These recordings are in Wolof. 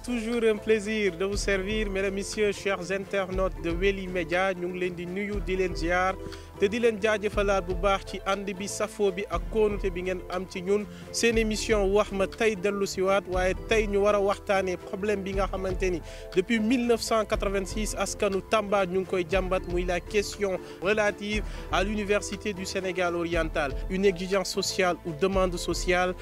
toujours un plaisir de vous servir mesdames, messieurs, chers internautes de Weli Média ñu ngi leen di nuyu di leen ziar te di leen jaajëfalaat bu baax ci ànd bi safoo bi ak kóonute bi ngeen am ci ñun seen émission wax ma tey dellu siwaat waaye tey ñu war a waxtaanee problème bi nga xamante ni depuis 1986 askanu Tamba ñu ngi koy jàmbat muy la question relative à l'université du Sénégal oriental, une exigence sociale ou demande sociale,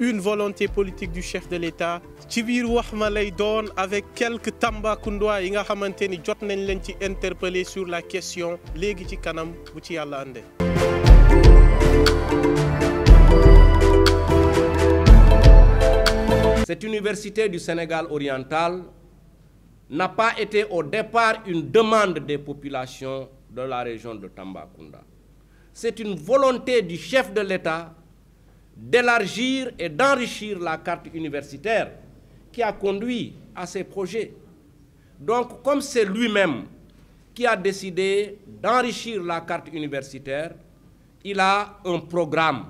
une volonté politique du chef de l'État. ci biir wax ma lay doon avec quelques Tambacoundois yi nga xamante ni jot nañ leen ci interpeller sur la question léegi ci kanam bu ci yàlla ànde. Cette université du Sénégal oriental n'a pas été au départ une demande des populations de la région de Tambacounda. C'est une volonté du chef de l'État d'élargir et d'enrichir la carte universitaire qui a conduit à ces projets. Donc, comme c'est lui-même qui a décidé d'enrichir la carte universitaire, il a un programme.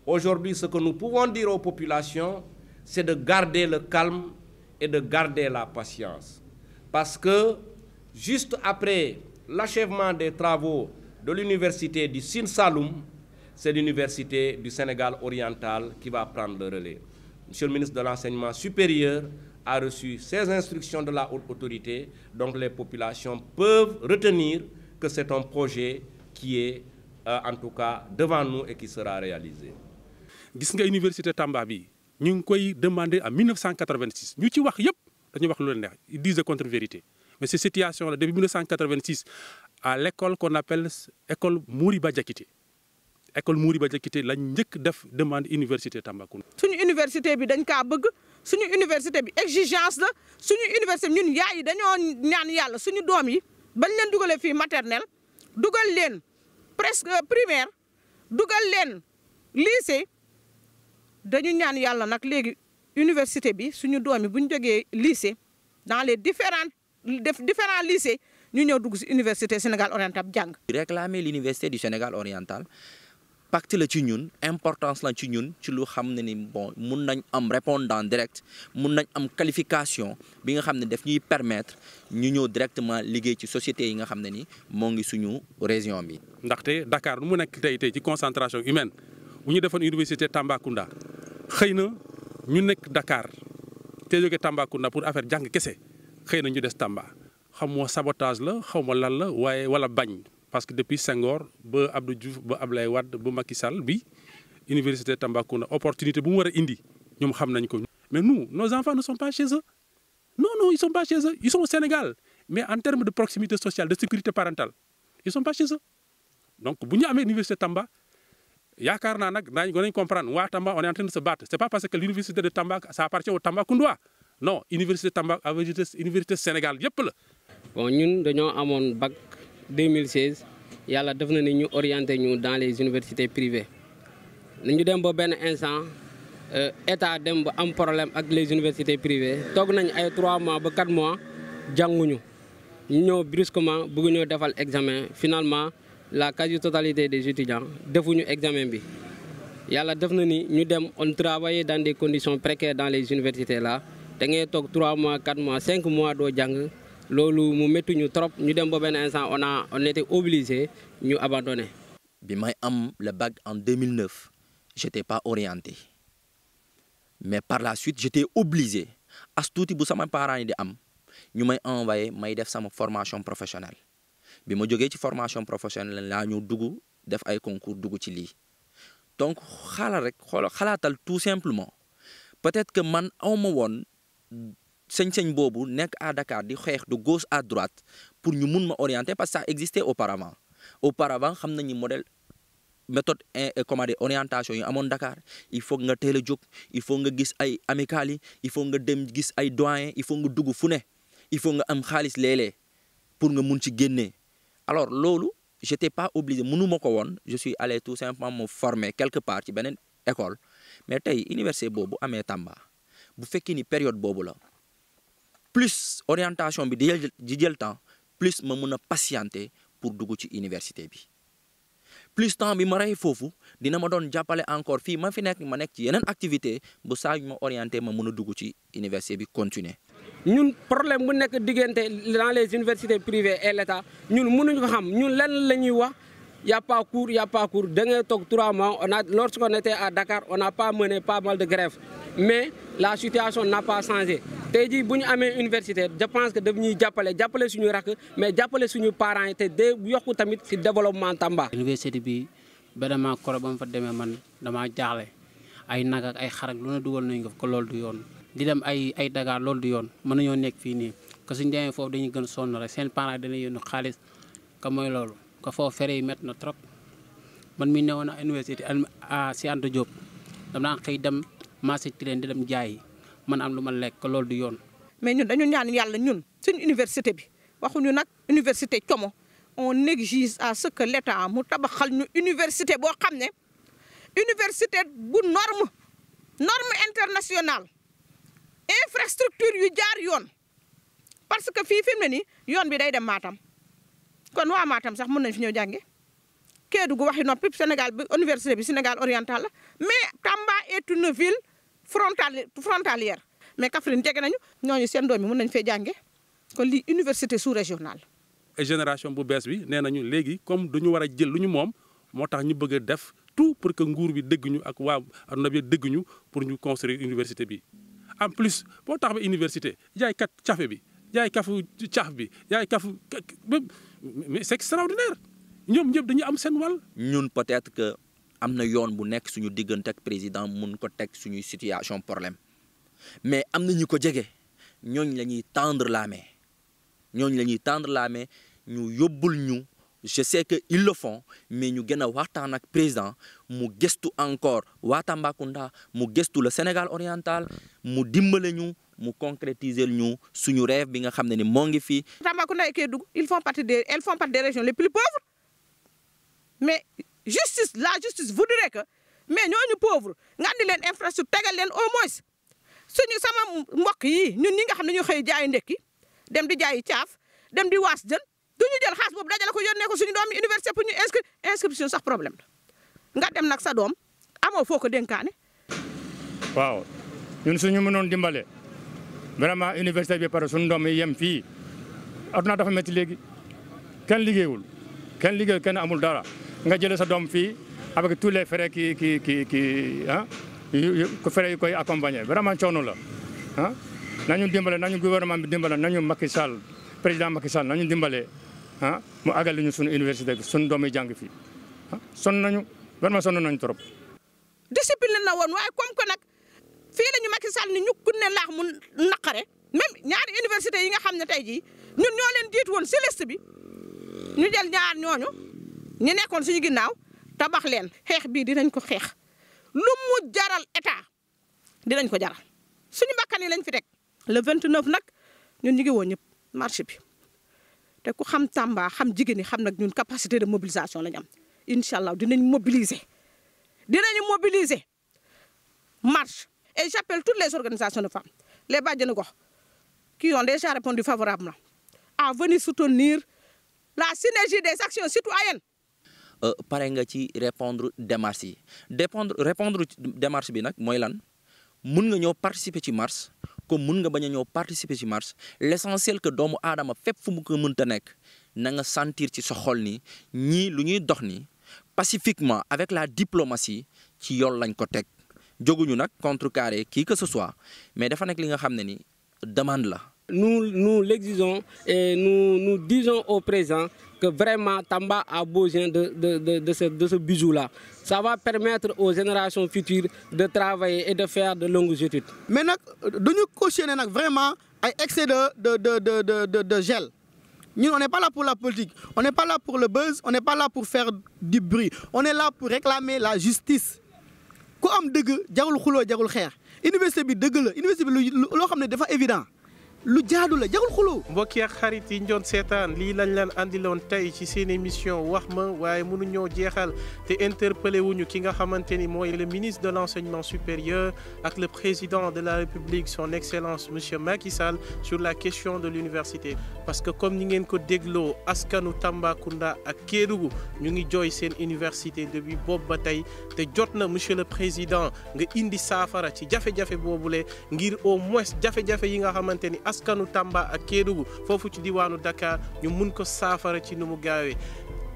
Aujourd'hui, ce que nous pouvons dire aux populations, c'est de garder le calme et de garder la patience. Parce que, juste après l'achèvement des travaux de l'université du Sine Saloum, c'est l'université du Sénégal oriental qui va prendre le relais. Monsieur le ministre de l'Enseignement supérieur a reçu ces instructions de la haute autorité, donc les populations peuvent retenir que c'est un projet qui est en tout cas devant nous et qui sera réalisé. Gis nga université Tamba bi ñu ngi koy demandé en 1986 ñu ci wax yëpp dañuy wax lu leen neex ils disent contre-vérité mais cette situation là depuis 1986 à l'école qu'on appelle école Mouriba Diakité. École Mouriba Diakité lañ njëkk def demande université Tambacounda. suñu université bi dañ kaa bëgg suñu université bi exigence la suñu université bi ñun yaay yi dañoo ñaan yàlla suñu doom yi bañ leen dugalee fii maternelle dugal leen presque primaire dugal leen lycée dañu ñaan yàlla nag léegi université bi suñu doom yi bu ñu jógee lycée dans les différents lycées ñu ñëw dugg si université Sénégal oriental jàng. Réclamer l'université du Sénégal oriental. Pacte la ci ñun importance la ci ñun ci lu xam ne ni bon mun nañ am répondant direct mun nañ am qualification bi nga xam ne daf ñuy permettre ñu ñëw directement liggéey ci société yi nga xam ne ni moo ngi suñu région bi. ndaxte Dakar nu mu nekk tey ci concentration humaine bu ñu defoon université Tambacounda xëy na ñu nekk Dakar te jóge Tambacounda pour affaire jàng kese xëy na ñu des Tamba xam moo sabotage la xaw ma lan la waaye wala bañ. Parce que depuis Senghor ba Abdou Diouf ba Ablaye Wade ba Macky Sall bi université Tambacounda opportunité bu mu war a indi ñoom xam nañ ko. Mais nous, nos enfants ne sont pas chez eux. Non, ils sont pas chez eux. Ils sont au Sénégal. Mais en termes de proximité sociale, de sécurité parentale, ils sont pas chez eux. Donc bu ñu amee université Tamba yaakaar naa nag daañu gën a comprendre waa Tamba on est en train de se battre. C'est pas parce que l'université de Tamba ça appartient au Tambacounda. Non, université Tamba université Sénégal yëpp la. Bon ñun dañoo amoon bac 2016 yàlla def na ni ñu orienté ñu dans les universités privées ñu dem ba benn instant état dem ba am problème ak les universités privées toog nañ ay 3 mois ba 4 mois jànguñu ñu ñëw brusquement bëgg ñoo defal examen finalement la quasi-totalité des étudiants defuñu examen bi yàlla def na ni ñu dem on travaillait dans des conditions précaires dans les universités là da ngay toog 3 mois 4 mois 5 mois doo jàng. loolu mu métti ñu trop ñu dem ba benn instant on était obligé ñu abandonner. bi may am le bac en 2009 j'étais pas orienté mais par la suite j'étais obligé as tuuti bu sama parents yi di am ñu may envoyé may def sama formation professionnelle bi ma jógee ci formation professionnelle laa ñu dugg def ay concours dugg ci lii donc xalaatal tout simplement peut-être que man awma woon sëñ boobu nekk à Dakar di xeex de gauche à droite pour ñu mun ma orienter parce que ça existait auparavant xam nañu modèle méthode orientation yu amoon Dakar il faut nga teel a jóg il faut nga gis ay amicales yi il faut nga dem gis ay doyens il faut nga dugg fu ne il faut nga am xaalis léeg-léeg pour nga mun ci génnee alors loolu j'étais pas obligé mënuma ko woon je suis allé tout simplement me former quelque part ci beneen école mais tey université boobu amee Tamba bu fekkee ni période boobu la. Plus orientation bi di jël temps plus ma mën a patienter pour dugg ci université bi plus temps bi ma rey foofu dina ma doon jàppale encore fii ma fi nekk ma nekk ci yeneen activité bu saa yu ma orienté ma mën a dugg ci université bi continuer. ñun problème bu nekk diggante dans les universités privées et l'État ñun mënuñu ko xam ñun lenn la ñuy wax y a pas cours da ngay toog 3 mois lorsqu'on était à Dakar on n'a pas mené pas mal de grèves mais la situation n'a pas changé tey jii bu ñu amee université je pense que daf ñuy jàppale suñu rakk mais jàppale suñu parents yi te de yokku tamit ci développement Tamba. université bi vraiment koro ba ma fa demee man damaa jaaxle ay nag ak ay xarak lu ne dugal nañ ko loolu du yoon. di dem ay Dakar loolu du yoon mën nañoo nekk fii nii que suñu demee foofu dañuy gën sonn rek seen parents dañuy yónni xaalis ka mooy loolu que foofu fere yi métti na trop man mi newoon na université si Anta Diop dam daan xëy dem marché Tilène di dem jaayi man am lu ma lekk que loolu du yoon. mais ñun dañu ñaan yàlla ñun suñu université bi waxuñu nag université como on exige à ce que l'État mu tabaxal ñu université boo xam ne université bu norme internationale infrastructure yu jaar yoon parce que fii fi mu ne nii yoon bi day dem Matam kon waa Matam sax mën nañ fi ñëw jànge Kédougou waxi noppi Sénégal bi université bi Sénégal oriental la mais Tamba est une ville frontalière mais Kaffrine jege nañu ñooñu seen doom yi mën nañ fee jànge kon lii université sous-régionale. génération bu bees bi nee nañu léegi comme duñu war a jël lu ñu moom moo tax ñu bëgg a def tout pour que nguur bi dégg ñu ak waa adduna bi dégg ñu pour ñu construire université bi. en plus boo tax ba université jaay kat cafe bi jaay kafu caaf bi jaay kafu mais c'est extraordinaire ñoom ñëpp dañuy am seen wàll. ñun peut-être que am na yoon bu nekk suñu diggante ak président mun ko teg suñuy situation problème mais am na ñu ko jege ñooñ la ñuy tendre la main ñu yóbbul ñu je sais que ils le font mais ñu gën a waxtaan ak président mu gëstu encore waa Tambacounda mu gëstu le Sénégal oriental mu dimbale ñu mu concrétiser ñu suñu rêve bi nga xam ne ni moo ngi fii. Tambacounda et Kédougou elles font partie des régions les plus pauvres mais la justice voudrait que mais ñooñu pauvre nga andi leen infrastructure tegal leen au moins sama mbokk yi ñun ñi nga xam ne ñu xëy jaayi ndekki dem di jaayi caaf dem di waas jën duñu jël xaalis boobu dajale ko yónnee ko suñu doom yi université pour ñu inscription sax problème la nga dem nag sa doom amoo foo ko dénkaane. waaw ñun suñu mënoon dimbale vraiment université bi pare suñu doom yi yem fii aduna dafa métti léegi kenn liggéeyul kenn amul dara nga jëlee sa doom fii avec tous les frais frais yi koy accompagner vraiment coono la ah nañu dimbale nañu gouvernement bi dimbale nañu Macky Sall président Macky Sall nañu dimbale mu àggal ñu suñu université bi suñu doom yi jàng fii sonn nañu vraiment sonn nañu trop. discipline na woon waaye comme que nag fii la ñu Macky Sall ni ñu kunne laax mu naqare même ñaari université yi nga xam ne tey jii ñun ñoo leen jiitu woon si liste bi ñu jël ñaar ñooñu ñu nekkoon suñu ginnaaw tabax leen xeex bii dinañ ko xeex lu mu jaral état dinañ ko jaral suñu bakkan yi lañ fi teg le 29 nag ñun ñu ngi woon ñëpp marché bi te ku xam Tamba xam jigéen ñi xam nag ñun capacité de mobilisation lañ am incha allah dinañ mobiliser marche et j'appelle toutes les organisations de femmes les bàjjenu gox qui ont déjà répondu favorablement à venir soutenir la synergie des actions citoyennes. pare nga ci répondre démarche yi répondre démarche bi nag mooy lan mun nga ñëw participer ci marche comme mun nga bañ a ñëw participer ci marche l'essentiel que doomu aadama fépp fu mu ko mënta nekk na nga sentir ci sa xol ni ñii lu ñuy dox ni pacifiquement avec la diplomatie ci yoon lañ ko teg jóguñu nag contrecarrer qui que ce soit mais dafa nekk li nga xam ne ni demande la. Nous l'exigeons et nous disons au président que vraiment Tamba a besoin de ce bijou-là. Ça va permettre aux générations futures de travailler et de faire de longues études. Mais nous cautionner vraiment un excès de gel. Nous, on n'est pas là pour la politique, on n'est pas là pour le buzz, on n'est pas là pour faire du bruit. On est là pour réclamer la justice. Ku am deug jarul xulo jarul xex. Université bi deug la, université bi lo xamné dafa évident. lu jaadu la jarul xuloo. mbokk yi ak xarit yi ñu doon seetaan lii lañ leen andiloon tey ci seen émission wax ma waaye mënuñoo jeexal te interpellé wuñu ki nga xamante ni mooy le ministre de l'enseignement supérieur ak le président de la République son excellence monsieur Macky Sall sur la question de l'université parce que comme ni ngeen ko dégloo askanu Tambacounda ak Kédougou ñu ngi jooy seen université depuis boobu ba tey te jot na monsieur le président nga indi saafara ci jafe-jafe boobule ngir au moins jafe-jafe yi nga xamante ni askanu Tamba ak Kédougou foofu ci diwaanu Dakar ñu mun ko saafara ci nu mu gaawee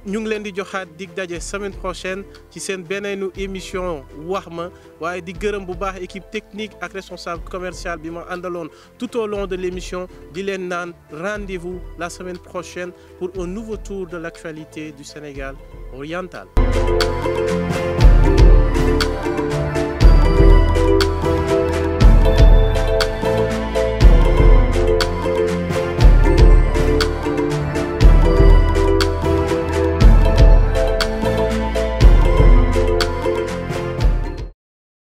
ñu ngi leen di joxaat dig daje semaine prochaine ci seen beneenu émission wax ma waaye di gërëm bu baax équipe technique ak responsable commercial bi ma àndaloon tout au long de l'émission di leen naan rendez-vous la semaine prochaine pour un nouveau tour de l'actualité du Sénégal oriental.